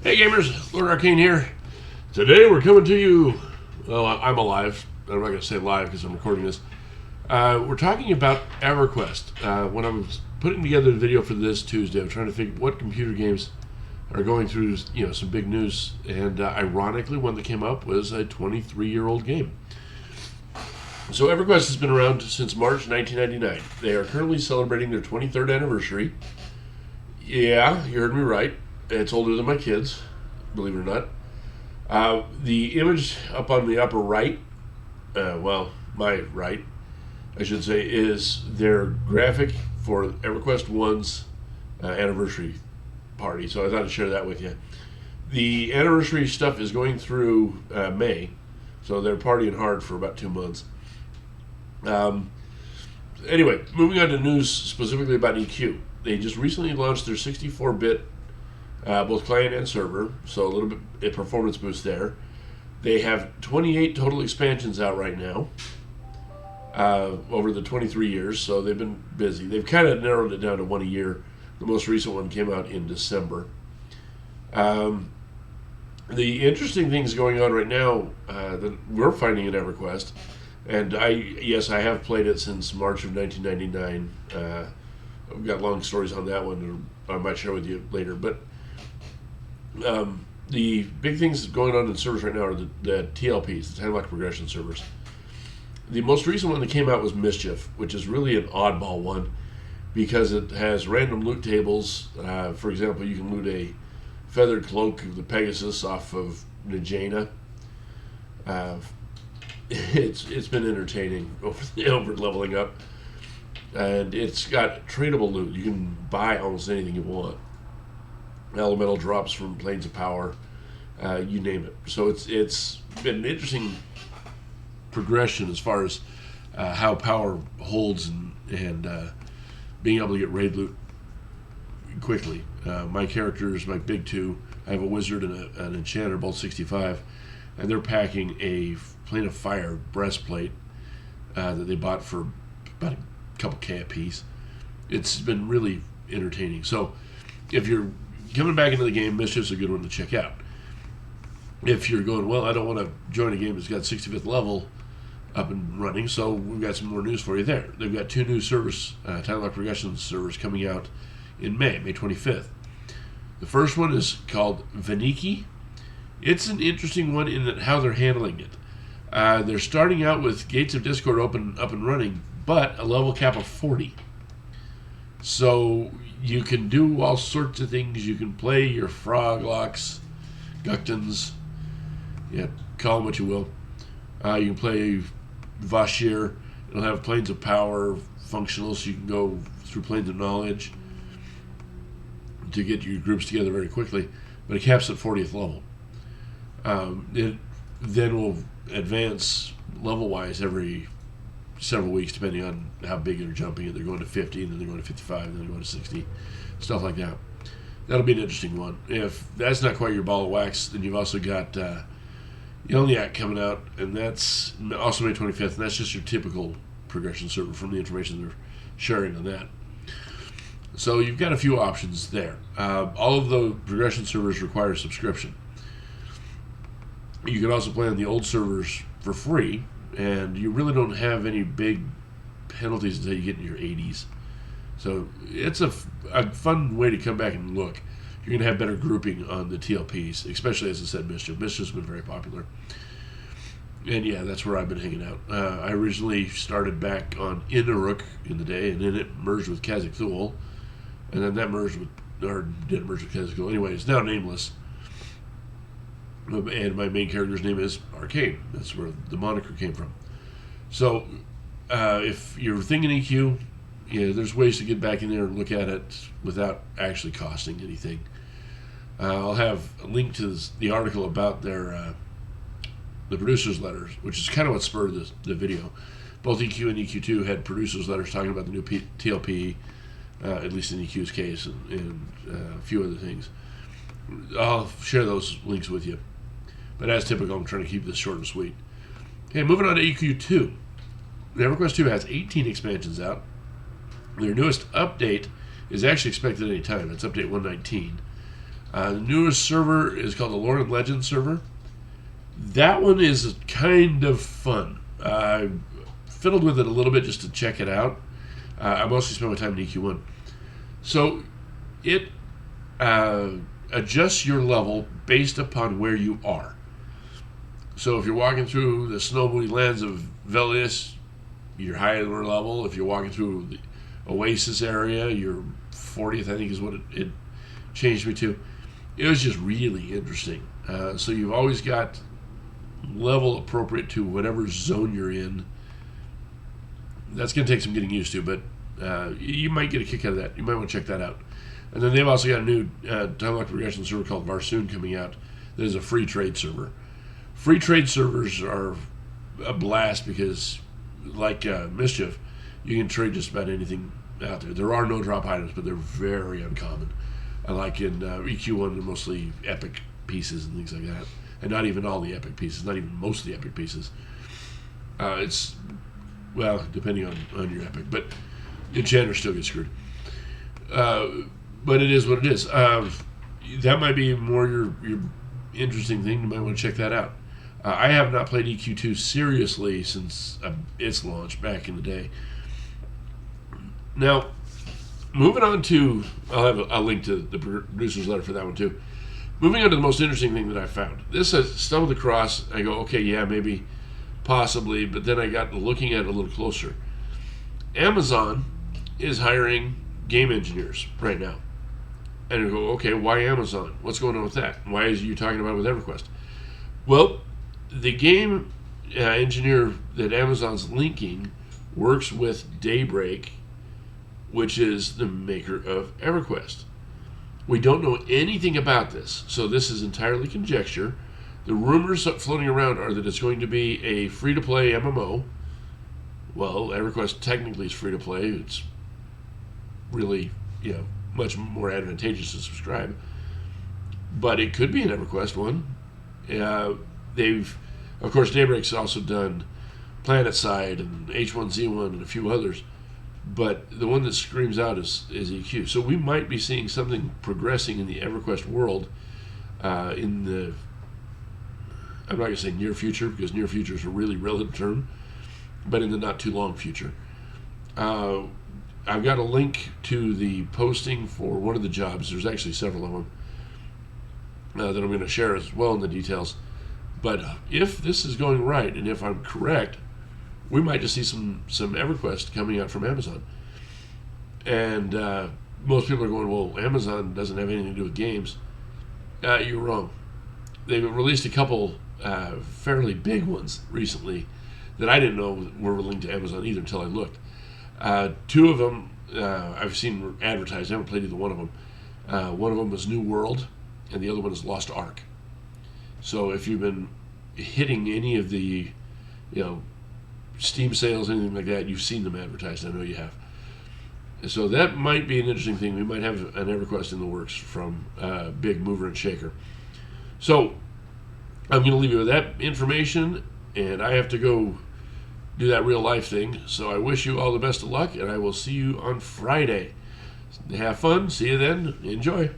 Hey gamers, Lord Arcane here. Today we're coming to you, well, I'm alive. I'm not going to say live because I'm recording this. We're talking about EverQuest. When I was putting together the video for this Tuesday, I'm trying to think what computer games are going through, some big news. And ironically, one that came up was a 23-year-old game. So EverQuest has been around since March 1999. They are currently celebrating their 23rd anniversary. Yeah, you heard me right. It's older than my kids, believe it or not. The image up on the upper right, my right, I should say, is their graphic for EverQuest 1's anniversary party. So I thought I'd share that with you. The anniversary stuff is going through May, so they're partying hard for about 2 months. Anyway, moving on to news specifically about EQ. They just recently launched their 64-bit both client and server, so a little bit of performance boost there. They have 28 total expansions out right now over the 23 years, so they've been busy. They've kind of narrowed it down to one a year. The most recent one came out in December. The interesting things going on right now that we're finding in EverQuest, and I have played it since March of 1999. I've got long stories on that one that I might share with you later, but the big things going on in servers right now are the TLPs, the time lock progression servers. The most recent one that came out was Mishief, which is really an oddball one because it has random loot tables. For example, you can loot a feathered cloak of the Pegasus off of Najena. It's been entertaining over leveling up, and it's got tradable loot. You can buy almost anything you want. Elemental drops from planes of power, you name it. So it's been an interesting progression as far as how power holds and being able to get raid loot quickly. My characters, my big two, I have a wizard and an enchanter, both 65, and they're packing a plane of fire breastplate that they bought for about a couple K a piece. It's been really entertaining. So if you're coming back into the game, Mischief's a good one to check out. If you're going, well, I don't want to join a game that's got 65th level up and running, so we've got some more news for you there. They've got 2 new servers, time lock progression servers, coming out in May 25th. The first one is called Vaniki. It's an interesting one in that how they're handling it. They're starting out with Gates of Discord up and running, but a level cap of 40. So you can do all sorts of things. You can play your Froglocks, Gucktons, call them what you will. You can play Vashir. It'll have planes of power functional, so you can go through planes of knowledge to get your groups together very quickly. But it caps at 40th level. It then will advance level-wise every several weeks, depending on how big they're jumping. They're going to 50, and then they're going to 55, and then they're going to 60, stuff like that. That'll be an interesting one. If that's not quite your ball of wax, then you've also got Yelniak coming out, and that's also May 25th, and that's just your typical progression server from the information they're sharing on that. So you've got a few options there. All of the progression servers require a subscription. You can also play on the old servers for free, and you really don't have any big penalties until you get in your 80s. So it's a fun way to come back and look. You're going to have better grouping on the TLPs, especially, as I said, Mischief. Mischief's been very popular. And yeah, that's where I've been hanging out. I originally started back on Inaruk in the day, and then it merged with Khazak-Thul, and then that didn't merge with Khazak-Thul. Anyway, it's now nameless. And my main character's name is Arcane. That's where the moniker came from. So, if you're thinking EQ, there's ways to get back in there and look at it without actually costing anything. I'll have a link to the article about their the producers' letters, which is kind of what spurred the video. Both EQ and EQ2 had producers' letters talking about the new TLP, at least in EQ's case, and a few other things. I'll share those links with you. But as typical, I'm trying to keep this short and sweet. Okay, moving on to EQ2. EverQuest 2 has 18 expansions out. Their newest update is actually expected any time. It's update 119. The newest server is called the Lore and Legend server. That one is kind of fun. I fiddled with it a little bit just to check it out. I mostly spent my time in EQ1. So it adjusts your level based upon where you are. So if you're walking through the snowy lands of Velius, you're higher level. If you're walking through the Oasis area, you're 40th, I think is what it changed me to. It was just really interesting. So you've always got level appropriate to whatever zone you're in. That's going to take some getting used to, but you might get a kick out of that. You might want to check that out. And then they've also got a new time lock progression server called Varsoon coming out that is a free trade server. Free trade servers are a blast because, like Mishief, you can trade just about anything out there. There are no drop items, but they're very uncommon. I like in EQ1, they're mostly epic pieces and things like that. And not even all the epic pieces, not even most of the epic pieces. It's, well, depending on your epic, but enchanters still get screwed. But it is what it is. That might be more your interesting thing. You might want to check that out. I have not played EQ2 seriously since its launch back in the day. Now, moving on to, I'll have a link to the producer's letter for that one too. Moving on to the most interesting thing that I found. This I stumbled across. I go, okay, yeah, maybe, possibly, but then I got looking at it a little closer. Amazon is hiring game engineers right now. And I go, okay, why Amazon? What's going on with that? Why is you talking about it with EverQuest? Well, the game engineer that Amazon's linking works with Daybreak, which is the maker of EverQuest. We don't know anything about this, so this is entirely conjecture. The rumors floating around are that it's going to be a free-to-play MMO. Well, EverQuest technically is free-to-play. It's really, much more advantageous to subscribe. But it could be an EverQuest one. Of course, Daybreak's also done PlanetSide and H1Z1 and a few others. But the one that screams out is EQ. So we might be seeing something progressing in the EverQuest world in the, I'm not going to say near future, because near future is a really relative term, but in the not too long future. I've got a link to the posting for one of the jobs. There's actually several of them that I'm going to share as well in the details. But if this is going right, and if I'm correct, we might just see some EverQuest coming out from Amazon. And most people are going, well, Amazon doesn't have anything to do with games. You're wrong. They've released a couple fairly big ones recently that I didn't know were linked to Amazon either until I looked. Two of them I've seen advertised. I haven't played either one of them. One of them is New World, and the other one is Lost Ark. So if you've been hitting any of the, Steam sales, anything like that, you've seen them advertised. I know you have. So that might be an interesting thing. We might have an EverQuest in the works from Big Mover and Shaker. So I'm going to leave you with that information, and I have to go do that real life thing. So I wish you all the best of luck, and I will see you on Friday. Have fun. See you then. Enjoy.